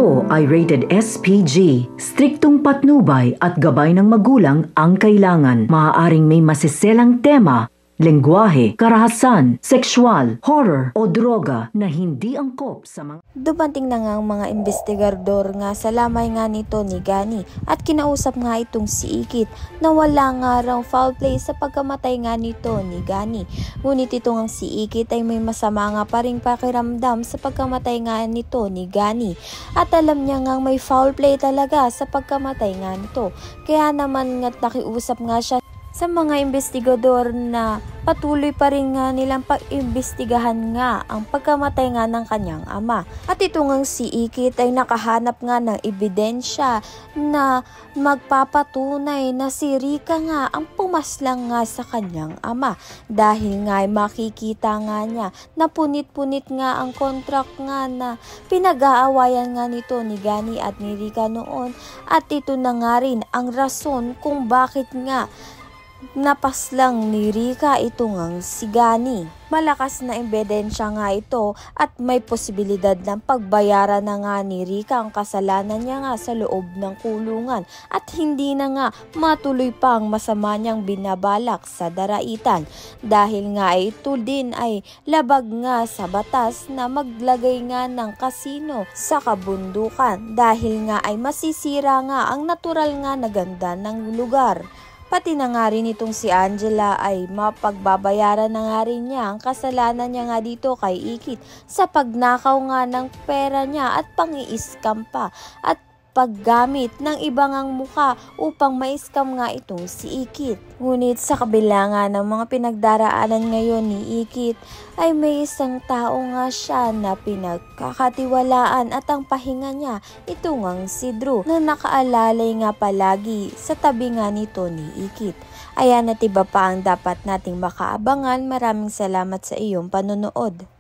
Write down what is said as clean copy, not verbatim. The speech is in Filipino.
Ito ay rated SPG. Striktong patnubay at gabay ng magulang ang kailangan. Maaaring may masiselang tema, lengguwahe, karahasan, sexual, horror o droga na hindi angkop sa mga... Dumating na nga ang mga investigador nga sa lamay nga nito ni Gani at kinausap nga itong si Ikit na wala nga raw foul play sa pagkamatay nga nito ni Gani. Ngunit ito nga si Ikit ay may masama nga pa ring pakiramdam sa pagkamatay nga nito ni Gani at alam niya nga may foul play talaga sa pagkamatay nga nito. Kaya naman nga nakiusap nga siya sa mga investigador na patuloy pa rin nga nilang pag-imbestigahan nga ang pagkamatay nga ng kanyang ama. At ito nga si Ikit ay nakahanap nga ng ebidensya na magpapatunay na si Rika nga ang pumaslang nga sa kanyang ama. Dahil nga ay makikita nga niya na punit-punit nga ang contract nga na pinag-aawayan nga nito ni Gani at ni Rika noon. At ito na nga rin ang rason kung bakit nga napaslang ni Rika ito ngang si Gani. Malakas na ebidensya nga ito at may posibilidad ng pagbayaran na nga ni Rika ang kasalanan niya nga sa loob ng kulungan at hindi na nga matuloy pang masama niyang binabalak sa daraitan dahil nga ito din ay labag nga sa batas na maglagay nga ng kasino sa kabundukan dahil nga ay masisira nga ang natural nga na ganda ng lugar. Pati na nga rin itong si Angela ay mapagbabayaran na nga rin niya ang kasalanan niya nga dito kay Ikit sa pagnakaw nga ng pera niya at pang-i-scam pa at paggamit ng ibang ang muka upang ma-scam nga itong si Ikit. Ngunit sa kabila nga ng mga pinagdaraanan ngayon ni Ikit ay may isang tao nga siya na pinagkakatiwalaan at ang pahinga niya ito ngang si Drew na nakaalalay nga palagi sa tabi nga nito ni Ikit. Ayan at iba pa ang dapat nating makaabangan. Maraming salamat sa iyong panonood.